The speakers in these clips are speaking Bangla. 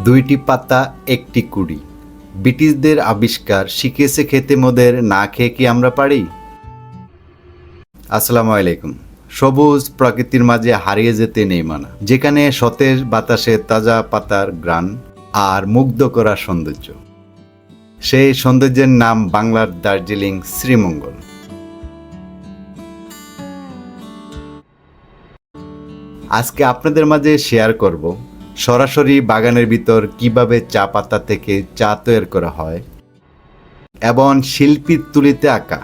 দুইটি পাতা একটি কুড়ি। ব্রিটিশদের আবিষ্কার শিখেছে খেতে মোদের, না খেয়ে কি আমরা পারি? আসসালামু আলাইকুম। সবুজ প্রকৃতির মাঝে হারিয়ে যেতে নেই মানা, যেখানে সতেজ বাতাসে তাজা পাতার ঘ্রাণ আর মুগ্ধ করা সৌন্দর্য। সেই সৌন্দর্যের নাম বাংলার দার্জিলিং শ্রীমঙ্গল। আজকে আপনাদের মাঝে শেয়ার করব সরাসরি বাগানের ভিতর কিভাবে চা পাতা থেকে চা তৈরি করা হয় এবং শিল্পীর তুলিতে আঁকা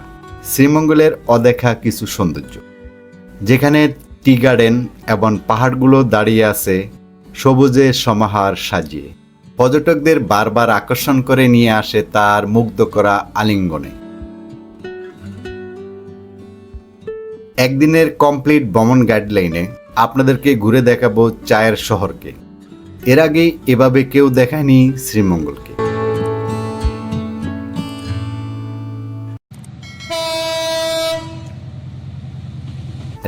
শ্রীমঙ্গলের অদেখা কিছু সৌন্দর্য, যেখানে টি গার্ডেন এবং পাহাড়গুলো দাঁড়িয়ে আছে সবুজের সমাহার সাজিয়ে, পর্যটকদের বারবার আকর্ষণ করে নিয়ে আসে তার মুগ্ধ করা আলিঙ্গনে। একদিনের কমপ্লিট ভ্রমণ গাইডলাইনে আপনাদেরকে ঘুরে দেখাবো চায়ের শহরকে। এর আগে এভাবে কেউ দেখায়নি শ্রীমঙ্গলকে।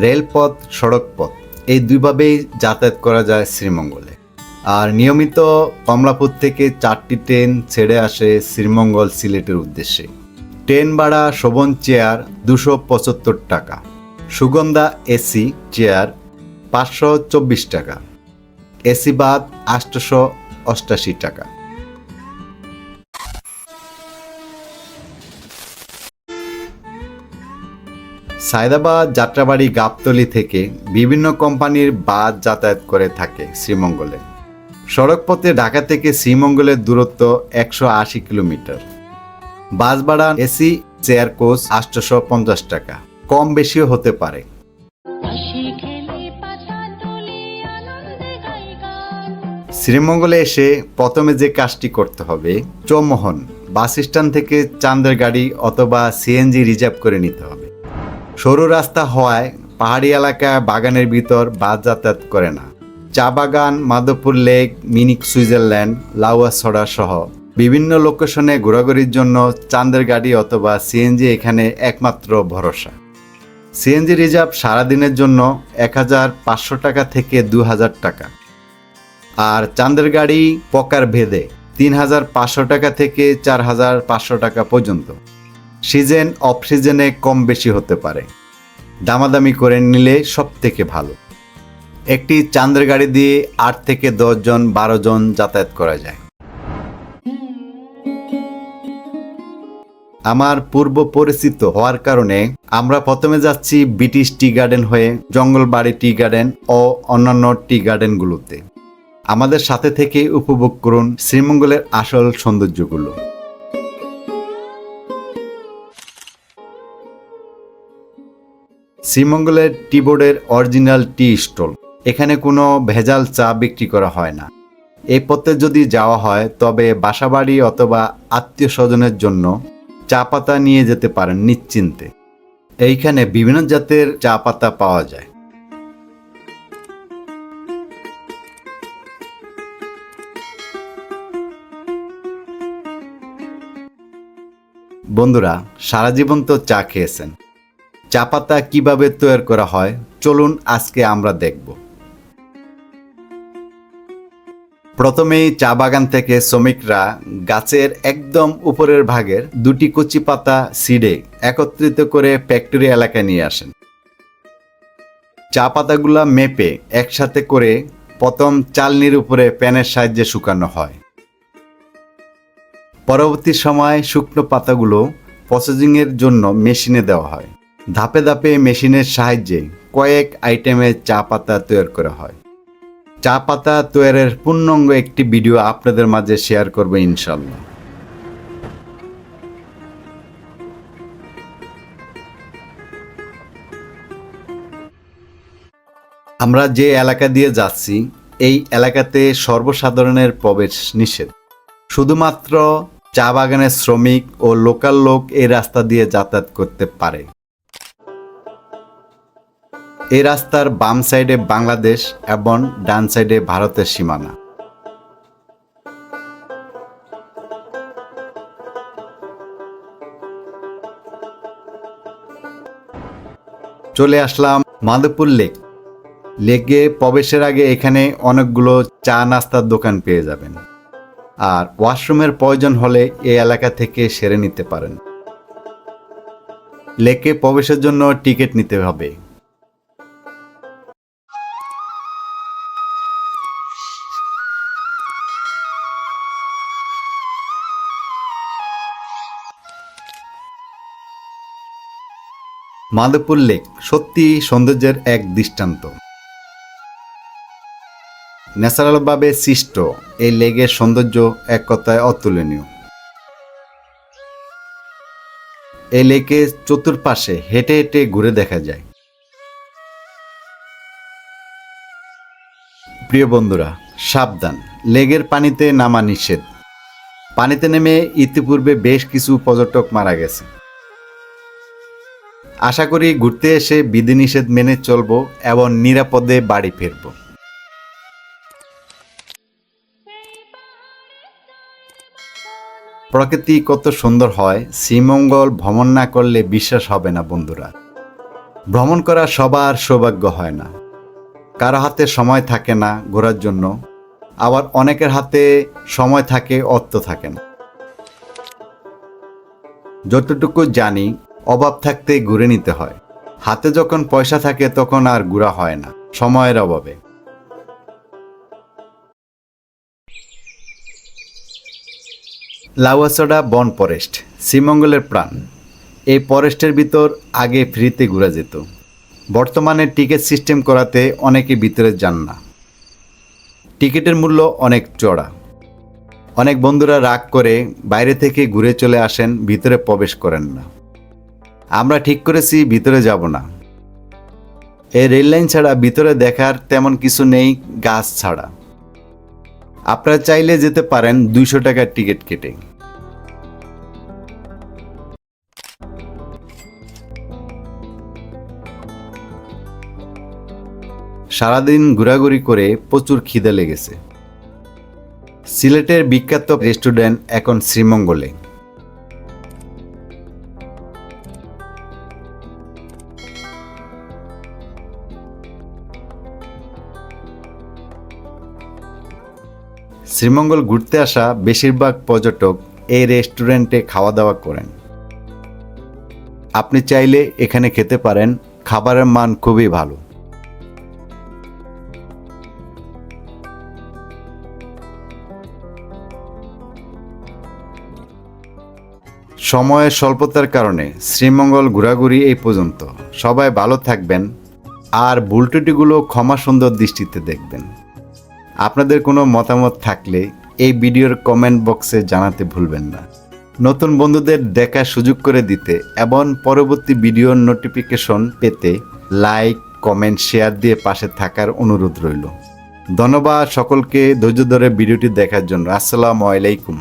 রেলপথ, সড়কপথ এই দুইভাবেই যাতায়াত করা যায় শ্রীমঙ্গলে। আর নিয়মিত কমলাপুর থেকে 4টি ট্রেন ছেড়ে আসে শ্রীমঙ্গল সিলেটের উদ্দেশ্যে। ট্রেন ভাড়া শোভন চেয়ার 275 টাকা, সুগন্ধা এসি চেয়ার 524 টাকা, এসি বাদ 888 টাকা। সায়দাবাদ, যাত্রাবাড়ি, গাবতলী থেকে বিভিন্ন কোম্পানির বাস যাতায়াত করে থাকে শ্রীমঙ্গলে। সড়কপথে ঢাকা থেকে শ্রীমঙ্গলের দূরত্ব 180 কিলোমিটার। বাস ভাড়া এসি চেয়ার কোচ 850 টাকা, কম বেশিও হতে পারে। শ্রীমঙ্গলে এসে প্রথমে যে কাজটি করতে হবে, চৌমোহন বাস স্ট্যান্ড থেকে চাঁদের গাড়ি অথবা সিএনজি রিজার্ভ করে নিতে হবে। সরু রাস্তা হওয়ায় পাহাড়ি এলাকায় বাগানের ভিতর বাস যাতায়াত করে না। চা বাগান, Madhabpur lake, mini Switzerland, Lawachara সহ বিভিন্ন লোকেশনে ঘোরাঘুরির জন্য চাঁদের গাড়ি অথবা সিএনজি এখানে একমাত্র ভরসা। সিএনজি রিজার্ভ সারাদিনের জন্য 1500 টাকা থেকে 2000 টাকা, আর চাঁদের গাড়ি প্রকার ভেদে 3500 টাকা থেকে 4500 টাকা পর্যন্ত। সিজন অফ সিজনে কম বেশি হতে পারে, দামাদামি করে নিলে সব থেকে ভালো। একটি চাঁদের গাড়ি দিয়ে 8 থেকে 10 জন 12 জন যাতায়াত করা যায়। আমার পূর্ব পরিচিত হওয়ার কারণে আমরা প্রথমে যাচ্ছি ব্রিটিশ টি গার্ডেন হয়ে জঙ্গলবাড়ি টি গার্ডেন ও অন্যান্য টি গার্ডেনগুলোতে। আমাদের সাথে থেকে উপভোগ করুন শ্রীমঙ্গলের আসল সৌন্দর্যগুলো। শ্রীমঙ্গলের টি বোর্ডের অরিজিনাল টি স্টল। এখানে কোনো ভেজাল চা বিক্রি করা হয় না। এই পথে যদি যাওয়া হয় তবে বাসাবাড়ি অথবা আত্মীয় স্বজনের জন্য চা পাতা নিয়ে যেতে পারেন নিশ্চিন্তে। এইখানে বিভিন্ন জাতের চা পাতা পাওয়া যায়। বন্ধুরা, সারা জীবন তো চা খেয়েছেন, চা পাতা কিভাবে তৈরি করা হয় চলুন আজকে আমরা দেখব। প্রথমেই চা বাগান থেকে শ্রমিকরা গাছের একদম উপরের ভাগের 2টি কচি পাতা ছিঁড়ে একত্রিত করে ফ্যাক্টরি এলাকায় নিয়ে আসেন। চা পাতাগুলা মেপে একসাথে করে প্রথম চালনির উপরে প্যানের সাহায্যে শুকানো হয়। পরবর্তী সময় শুকনো পাতাগুলো প্রসেসিংয়ের জন্য মেশিনে দেওয়া হয়। ধাপে ধাপে মেশিনের সাহায্যে কয়েক আইটেমের চা পাতা তৈরি করা হয়। চা পাতা তৈরির পূর্ণাঙ্গ একটি ভিডিও আপনাদের মাঝে শেয়ার করব ইনশাল্লাহ। আমরা যে এলাকা দিয়ে যাচ্ছি এই এলাকাতে সর্বসাধারণের প্রবেশ নিষেধ। শুধুমাত্র চা বাগানের শ্রমিক ও লোকাল লোক এই রাস্তা দিয়ে যাতায়াত করতে পারে। এই রাস্তার বাম সাইডে বাংলাদেশ এবং ডান সাইডে ভারতের সীমানা। চলে আসলাম মাধবপুর লেক। লেকে প্রবেশের আগে এখানে অনেকগুলো চা নাস্তার দোকান পেয়ে যাবেন। আর ওয়াশরুমের প্রয়োজন হলে এই এলাকা থেকে সেরে নিতে পারেন। লেকে প্রবেশের জন্য টিকিট নিতে হবে। মাধবপুর লেক সত্যি সৌন্দর্যের এক দৃষ্টান্ত। ন্যাচারালভাবে সৃষ্ট এই লেকের সৌন্দর্য এক কথায় অতুলনীয়। এই লেকের চতুর্পাশে হেঁটে হেঁটে ঘুরে দেখা যায়। প্রিয় বন্ধুরা, সাবধান, লেকের পানিতে নামা নিষেধ। পানিতে নেমে ইতিপূর্বে বেশ কিছু পর্যটক মারা গেছে। আশা করি ঘুরতে এসে বিধিনিষেধ মেনে চলব এবং নিরাপদে বাড়ি ফিরব। প্রকৃতি কত সুন্দর হয়, শ্রীমঙ্গল ভ্রমণ না করলে বিশ্বাস হবে না বন্ধুরা। ভ্রমণ করা সবার সৌভাগ্য হয় না। কারো হাতে সময় থাকে না ঘোরার জন্য, আবার অনেকের হাতে সময় থাকে, অর্থ থাকে না। যতটুকু জানি, অভাব থাকতে ঘুরে নিতে হয়। হাতে যখন পয়সা থাকে তখন আর ঘোরা হয় না, সময়ের অভাবে। লাউয়াছড়া বন ফরেস্ট শ্রীমঙ্গলের প্রাণ। এই ফরেস্টের ভিতর আগে ফ্রিতে ঘোরা যেত। বর্তমানে টিকিট সিস্টেম করাতে অনেকে ভিতরে যান না। টিকিটের মূল্য অনেক চড়া। অনেক বন্ধুরা রাগ করে বাইরে থেকে ঘুরে চলে আসেন, ভিতরে প্রবেশ করেন না। আমরা ঠিক করেছি ভিতরে যাব না। এই রেললাইন ছাড়া ভিতরে দেখার তেমন কিছু নেই, গাছ ছাড়া। আপনারা চাইলে যেতে পারেন 200 টাকার টিকিট কেটে। সারাদিন ঘোরাঘুরি করে প্রচুর খিদে লেগেছে। সিলেটের বিখ্যাত রেস্টুরেন্ট এখন শ্রীমঙ্গলে। শ্রীমঙ্গল ঘুরতে আসা বেশিরভাগ পর্যটক এই রেস্টুরেন্টে খাওয়া দাওয়া করেন। আপনি চাইলে এখানে খেতে পারেন, খাবারের মান খুবই ভালো। সময়ের স্বল্পতার কারণে শ্রীমঙ্গল ঘোরাঘুরি এই পর্যন্ত। সবাই ভালো থাকবেন, আর ভুল ত্রুটিগুলো ক্ষমা সুন্দর দৃষ্টিতে দেখবেন। আপনাদের কোনো মতামত থাকলে এই ভিডিওর কমেন্ট বক্সে জানাতে ভুলবেন না। নতুন বন্ধুদের দেখার সুযোগ করে দিতে এবং পরবর্তী ভিডিওর নোটিফিকেশন পেতে লাইক, কমেন্ট, শেয়ার দিয়ে পাশে থাকার অনুরোধ রইল। ধন্যবাদ সকলকে ধৈর্য ধরে ভিডিওটি দেখার জন্য। আসসালামু আলাইকুম।